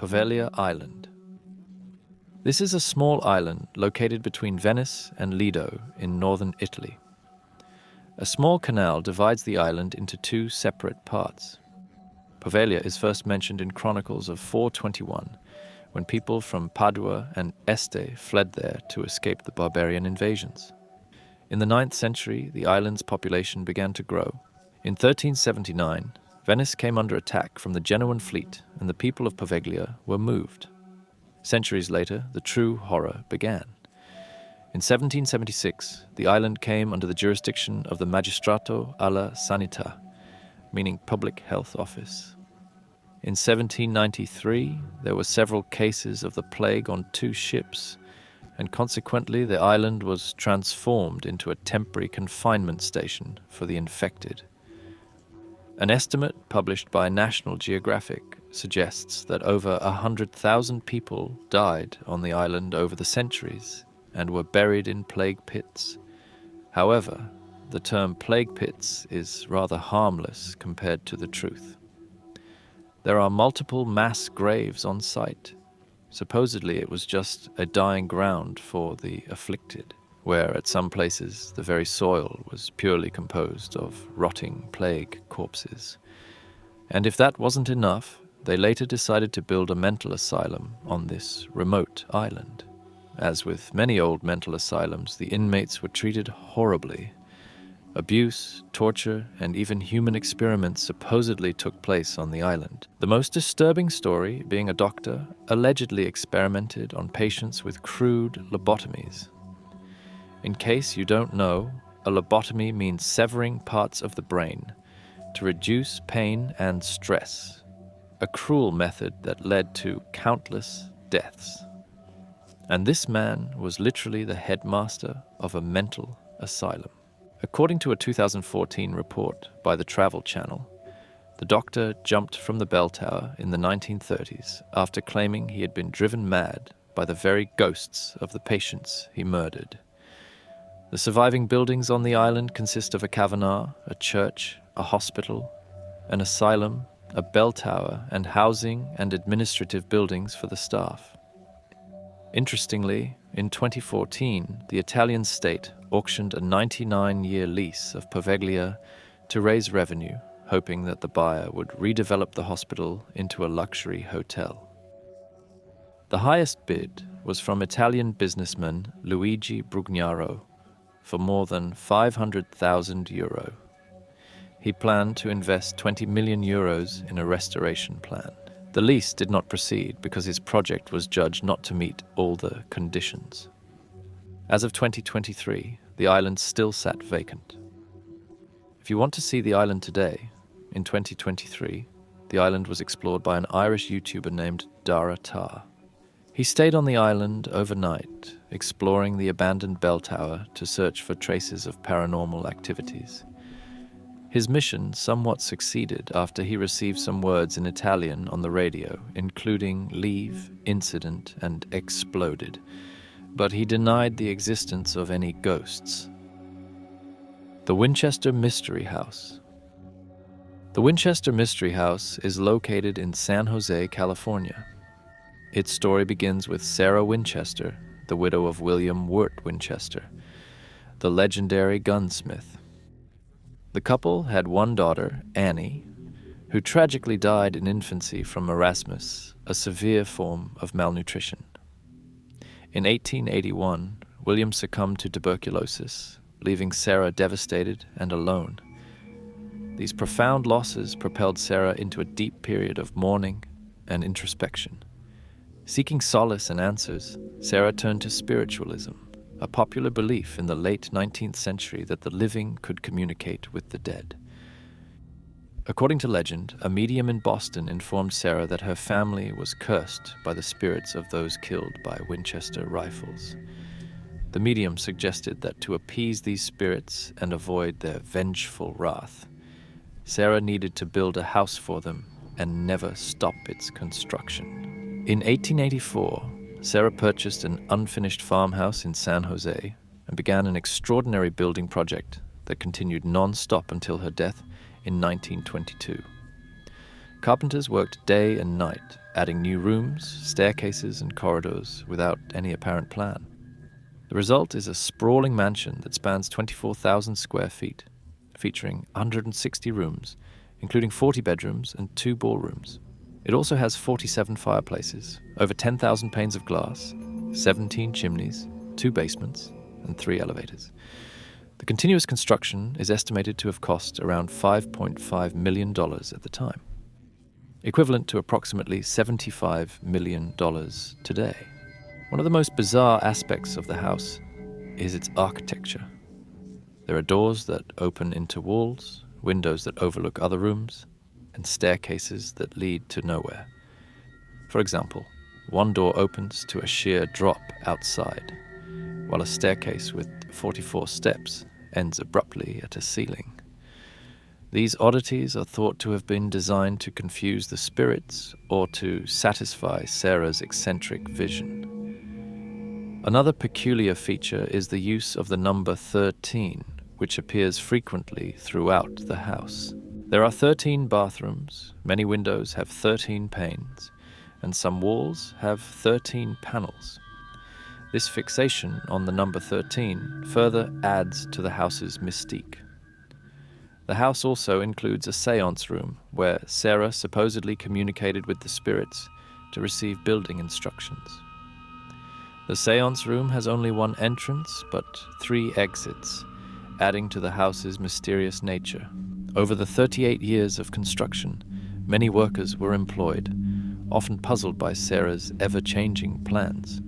Pavia Island. This is a small island located between Venice and Lido in northern Italy. A small canal divides the island into two separate parts. Pavia is first mentioned in Chronicles of 421, when people from Padua and Este fled there to escape the barbarian invasions. In the 9th century, the island's population began to grow. In 1379, Venice came under attack from the Genoan fleet, and the people of Pavia were moved. Centuries later, the true horror began. In 1776, the island came under the jurisdiction of the Magistrato alla Sanità, meaning Public Health Office. In 1793, there were several cases of the plague on 2 ships, and consequently the island was transformed into a temporary confinement station for the infected. An estimate published by National Geographic suggests that over 100,000 people died on the island over the centuries and were buried in plague pits. However, the term plague pits is rather harmless compared to the truth. There are multiple mass graves on site. Supposedly it was just a dying ground for the afflicted, where at some places the very soil was purely composed of rotting plague corpses. And if that wasn't enough, they later decided to build a mental asylum on this remote island. As with many old mental asylums, the inmates were treated horribly. Abuse, torture, and even human experiments supposedly took place on the island. The most disturbing story being a doctor allegedly experimented on patients with crude lobotomies. In case you don't know, a lobotomy means severing parts of the brain to reduce pain and stress, a cruel method that led to countless deaths. And this man was literally the headmaster of a mental asylum. According to a 2014 report by the Travel Channel, the doctor jumped from the bell tower in the 1930s after claiming he had been driven mad by the very ghosts of the patients he murdered. The surviving buildings on the island consist of a caverna, a church, a hospital, an asylum, a bell tower, and housing and administrative buildings for the staff. Interestingly, in 2014, the Italian state auctioned a 99-year lease of Pavia to raise revenue, hoping that the buyer would redevelop the hospital into a luxury hotel. The highest bid was from Italian businessman Luigi Brugnaro for more than €500,000. He planned to invest €20 million in a restoration plan. The lease did not proceed because his project was judged not to meet all the conditions. As of 2023, the island still sat vacant. If you want to see the island today, in 2023, the island was explored by an Irish YouTuber named Dara Tar. He stayed on the island overnight, exploring the abandoned bell tower to search for traces of paranormal activities. His mission somewhat succeeded after he received some words in Italian on the radio, including leave, incident, and exploded, but he denied the existence of any ghosts. The Winchester Mystery House. The Winchester Mystery House is located in San Jose, California. Its story begins with Sarah Winchester, the widow of William Wirt Winchester, the legendary gunsmith. The couple had one daughter, Annie, who tragically died in infancy from marasmus, a severe form of malnutrition. In 1881, William succumbed to tuberculosis, leaving Sarah devastated and alone. These profound losses propelled Sarah into a deep period of mourning and introspection. Seeking solace and answers, Sarah turned to spiritualism, a popular belief in the late 19th century that the living could communicate with the dead. According to legend, a medium in Boston informed Sarah that her family was cursed by the spirits of those killed by Winchester rifles. The medium suggested that to appease these spirits and avoid their vengeful wrath, Sarah needed to build a house for them and never stop its construction. In 1884, Sarah purchased an unfinished farmhouse in San Jose and began an extraordinary building project that continued non-stop until her death in 1922. Carpenters worked day and night, adding new rooms, staircases, and corridors without any apparent plan. The result is a sprawling mansion that spans 24,000 square feet, featuring 160 rooms, including 40 bedrooms and 2 ballrooms. It also has 47 fireplaces, over 10,000 panes of glass, 17 chimneys, 2 basements, and 3 elevators. The continuous construction is estimated to have cost around $5.5 million at the time, equivalent to approximately $75 million today. One of the most bizarre aspects of the house is its architecture. There are doors that open into walls, windows that overlook other rooms, and staircases that lead to nowhere. For example, one door opens to a sheer drop outside, while a staircase with 44 steps ends abruptly at a ceiling. These oddities are thought to have been designed to confuse the spirits or to satisfy Sarah's eccentric vision. Another peculiar feature is the use of the number 13, which appears frequently throughout the house. There are 13 bathrooms, many windows have 13 panes, and some walls have 13 panels. This fixation on the number 13 further adds to the house's mystique. The house also includes a séance room where Sarah supposedly communicated with the spirits to receive building instructions. The séance room has only one entrance but 3 exits, adding to the house's mysterious nature. Over the 38 years of construction, many workers were employed, often puzzled by Sarah's ever-changing plans.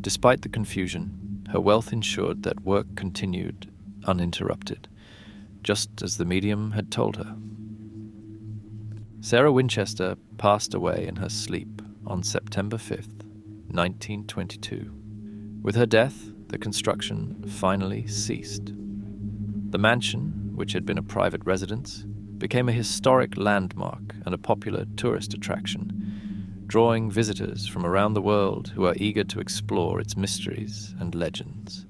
Despite the confusion, her wealth ensured that work continued uninterrupted, just as the medium had told her. Sarah Winchester passed away in her sleep on September 5th, 1922. With her death, the construction finally ceased. The mansion, which had been a private residence, became a historic landmark and a popular tourist attraction, drawing visitors from around the world who are eager to explore its mysteries and legends.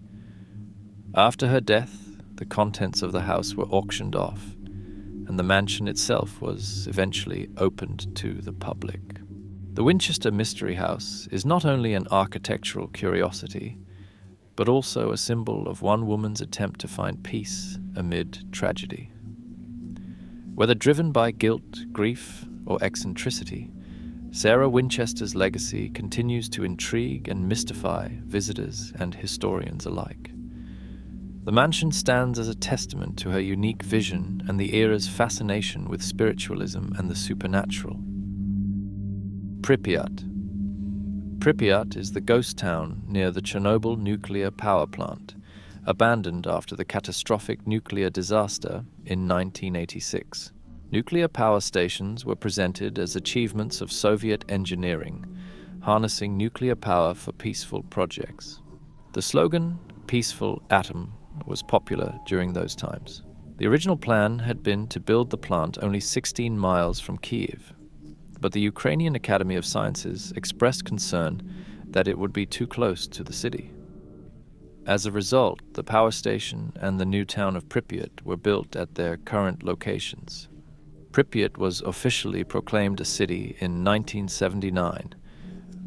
After her death, the contents of the house were auctioned off, and the mansion itself was eventually opened to the public. The Winchester Mystery House is not only an architectural curiosity, but also a symbol of one woman's attempt to find peace amid tragedy. Whether driven by guilt, grief, or eccentricity, Sarah Winchester's legacy continues to intrigue and mystify visitors and historians alike. The mansion stands as a testament to her unique vision and the era's fascination with spiritualism and the supernatural. Pripyat. Pripyat is the ghost town near the Chernobyl nuclear power plant, abandoned after the catastrophic nuclear disaster in 1986. Nuclear power stations were presented as achievements of Soviet engineering, harnessing nuclear power for peaceful projects. The slogan, "Peaceful Atom," was popular during those times. The original plan had been to build the plant only 16 miles from Kyiv, but the Ukrainian Academy of Sciences expressed concern that it would be too close to the city. As a result, the power station and the new town of Pripyat were built at their current locations. Pripyat was officially proclaimed a city in 1979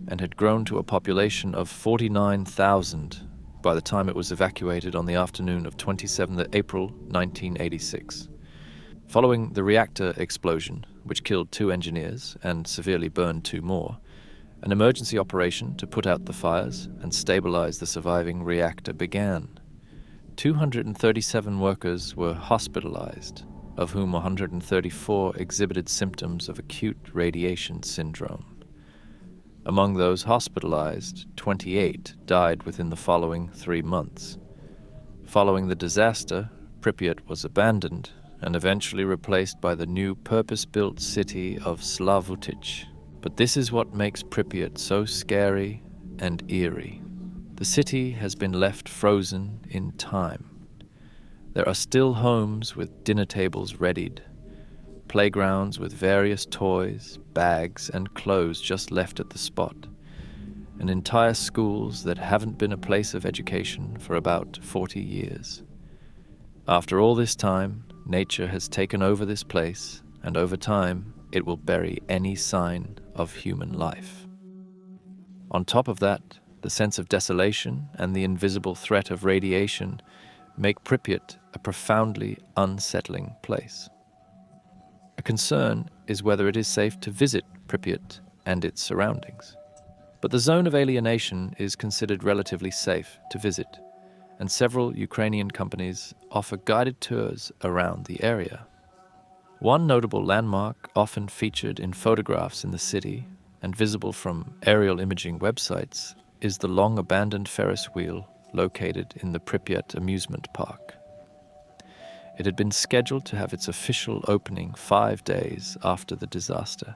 and had grown to a population of 49,000 by the time it was evacuated on the afternoon of 27 April 1986. Following the reactor explosion, which killed 2 engineers and severely burned 2 more, an emergency operation to put out the fires and stabilize the surviving reactor began. 237 workers were hospitalized, of whom 134 exhibited symptoms of acute radiation syndrome. Among those hospitalized, 28 died within the following 3 months. Following the disaster, Pripyat was abandoned and eventually replaced by the new purpose-built city of Slavutich. But this is what makes Pripyat so scary and eerie. The city has been left frozen in time. There are still homes with dinner tables readied, playgrounds with various toys, bags, and clothes just left at the spot, and entire schools that haven't been a place of education for about 40 years. After all this time, nature has taken over this place, and over time, it will bury any sign of human life. On top of that, the sense of desolation and the invisible threat of radiation make Pripyat a profoundly unsettling place. A concern is whether it is safe to visit Pripyat and its surroundings. But the zone of alienation is considered relatively safe to visit, and several Ukrainian companies offer guided tours around the area. One notable landmark, often featured in photographs in the city and visible from aerial imaging websites, is the long-abandoned Ferris wheel located in the Pripyat amusement park. It had been scheduled to have its official opening 5 days after the disaster,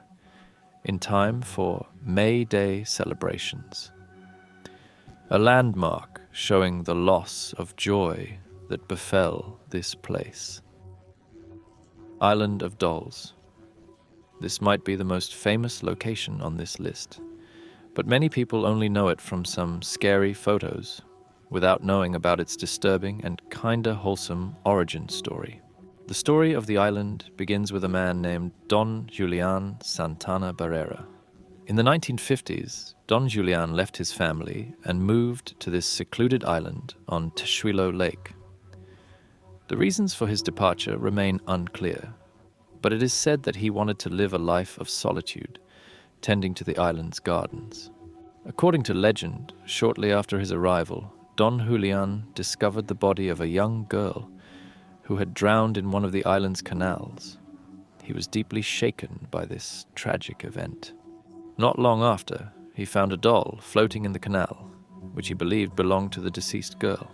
in time for May Day celebrations. A landmark showing the loss of joy that befell this place. Island of Dolls. This might be the most famous location on this list, but many people only know it from some scary photos, without knowing about its disturbing and kinda wholesome origin story. The story of the island begins with a man named Don Julian Santana Barrera. In the 1950s, Don Julian left his family and moved to this secluded island on Texuelo Lake. The reasons for his departure remain unclear, but it is said that he wanted to live a life of solitude, tending to the island's gardens. According to legend, shortly after his arrival, Don Julian discovered the body of a young girl who had drowned in one of the island's canals. He was deeply shaken by this tragic event. Not long after, he found a doll floating in the canal, which he believed belonged to the deceased girl.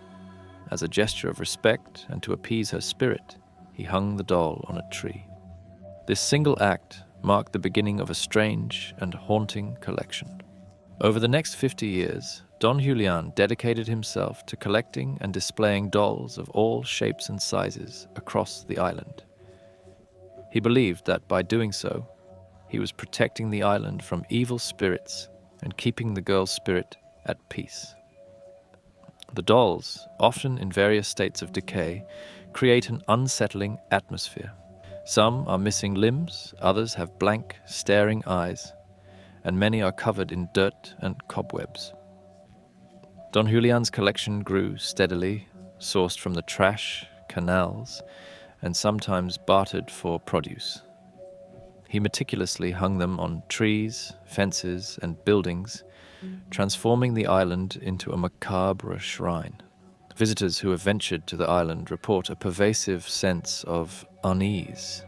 As a gesture of respect and to appease her spirit, he hung the doll on a tree. This single act marked the beginning of a strange and haunting collection. Over the next 50 years, Don Julian dedicated himself to collecting and displaying dolls of all shapes and sizes across the island. He believed that by doing so, he was protecting the island from evil spirits and keeping the girl's spirit at peace. The dolls, often in various states of decay, create an unsettling atmosphere. Some are missing limbs, others have blank, staring eyes, and many are covered in dirt and cobwebs. Don Julian's collection grew steadily, sourced from the trash, canals, and sometimes bartered for produce. He meticulously hung them on trees, fences, and buildings, transforming the island into a macabre shrine. Visitors who have ventured to the island report a pervasive sense of unease.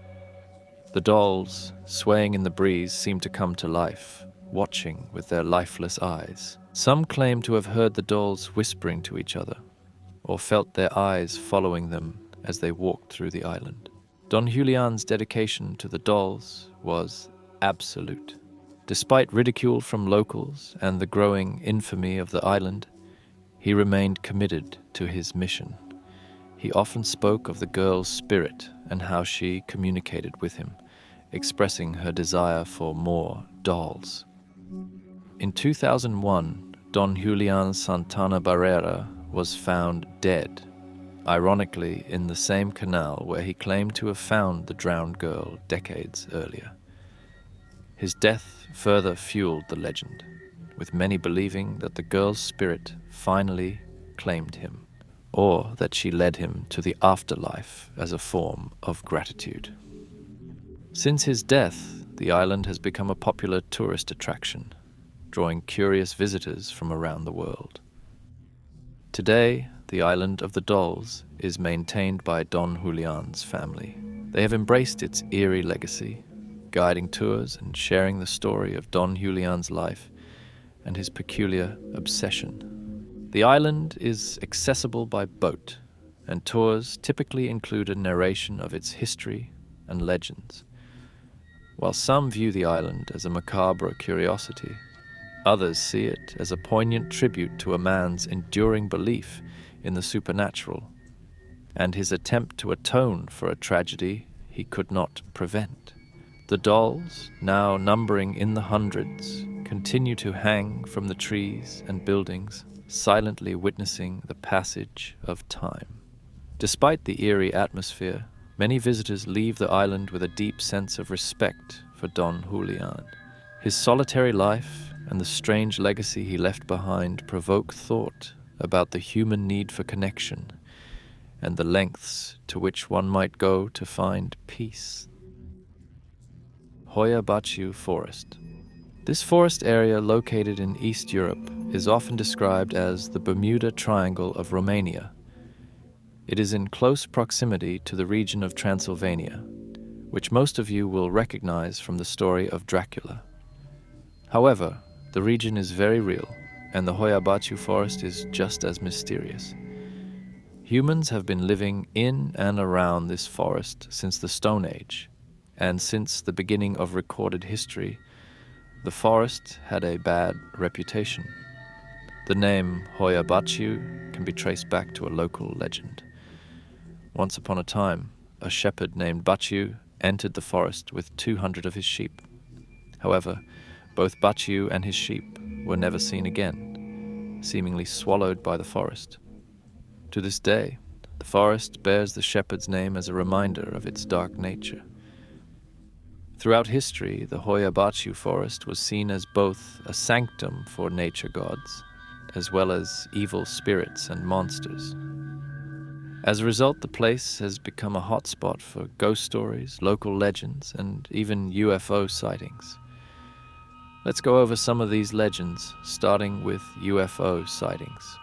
The dolls, swaying in the breeze, seem to come to life, watching with their lifeless eyes. Some claim to have heard the dolls whispering to each other, or felt their eyes following them as they walked through the island. Don Julian's dedication to the dolls was absolute. Despite ridicule from locals and the growing infamy of the island, he remained committed to his mission. He often spoke of the girl's spirit and how she communicated with him, expressing her desire for more dolls. In 2001, Don Julian Santana Barrera was found dead, ironically in the same canal where he claimed to have found the drowned girl decades earlier. His death further fueled the legend, with many believing that the girl's spirit finally claimed him, or that she led him to the afterlife as a form of gratitude. Since his death, the island has become a popular tourist attraction, drawing curious visitors from around the world. Today, the Island of the Dolls is maintained by Don Julian's family. They have embraced its eerie legacy, guiding tours and sharing the story of Don Julian's life and his peculiar obsession. The island is accessible by boat, and tours typically include a narration of its history and legends. While some view the island as a macabre curiosity, others see it as a poignant tribute to a man's enduring belief in the supernatural and his attempt to atone for a tragedy he could not prevent. The dolls, now numbering in the hundreds, continue to hang from the trees and buildings, silently witnessing the passage of time. Despite the eerie atmosphere, many visitors leave the island with a deep sense of respect for Don Julian. His solitary life and the strange legacy he left behind provoke thought about the human need for connection and the lengths to which one might go to find peace. Hoabbachu Forest. This forest area located in East Europe is often described as the Bermuda Triangle of Romania. It is in close proximity to the region of Transylvania, which most of you will recognize from the story of Dracula. However, the region is very real, and the Hoabbachu Forest is just as mysterious. Humans have been living in and around this forest since the Stone Age, and since the beginning of recorded history, the forest had a bad reputation. The name Hoabbachu can be traced back to a local legend. Once upon a time, a shepherd named Bachu entered the forest with 200 of his sheep. However, both Bachu and his sheep were never seen again, seemingly swallowed by the forest. To this day, the forest bears the shepherd's name as a reminder of its dark nature. Throughout history, the Hoabbachu Forest was seen as both a sanctum for nature gods, as well as evil spirits and monsters. As a result, the place has become a hotspot for ghost stories, local legends, and even UFO sightings. Let's go over some of these legends, starting with UFO sightings.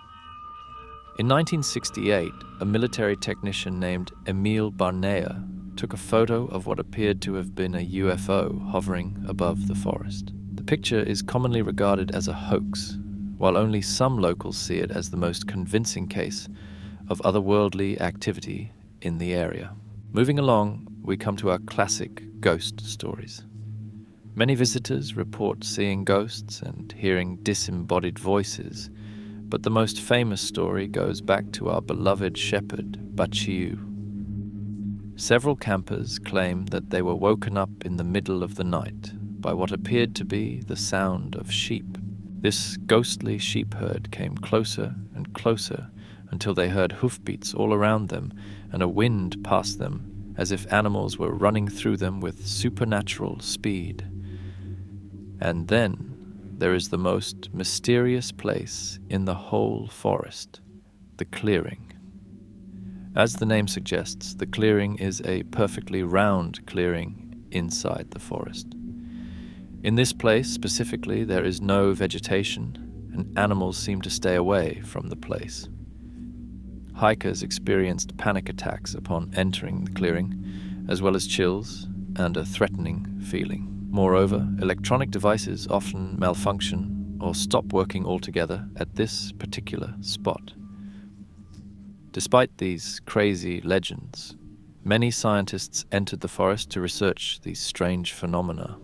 In 1968, a military technician named Emil Barnea took a photo of what appeared to have been a UFO hovering above the forest. The picture is commonly regarded as a hoax, while only some locals see it as the most convincing case of otherworldly activity in the area. Moving along, we come to our classic ghost stories. Many visitors report seeing ghosts and hearing disembodied voices, but the most famous story goes back to our beloved shepherd, Bachu. Several campers claim that they were woken up in the middle of the night by what appeared to be the sound of sheep. This ghostly sheep herd came closer and closer until they heard hoofbeats all around them and a wind past them, as if animals were running through them with supernatural speed. And then there is the most mysterious place in the whole forest, the clearing. As the name suggests, the clearing is a perfectly round clearing inside the forest. In this place specifically, there is no vegetation, and animals seem to stay away from the place. Hikers experienced panic attacks upon entering the clearing, as well as chills and a threatening feeling. Moreover, electronic devices often malfunction or stop working altogether at this particular spot. Despite these crazy legends, many scientists entered the forest to research these strange phenomena.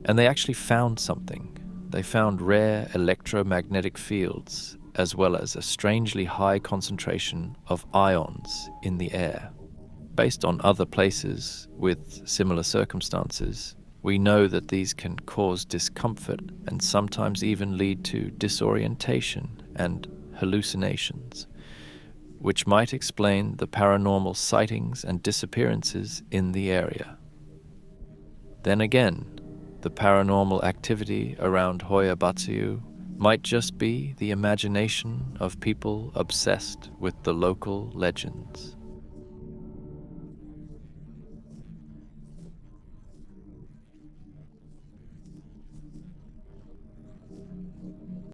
And they actually found something. They found rare electromagnetic fields, as well as a strangely high concentration of ions in the air. Based on other places with similar circumstances, we know that these can cause discomfort and sometimes even lead to disorientation and hallucinations, which might explain the paranormal sightings and disappearances in the area. Then again, the paranormal activity around Hoabbachu might just be the imagination of people obsessed with the local legends.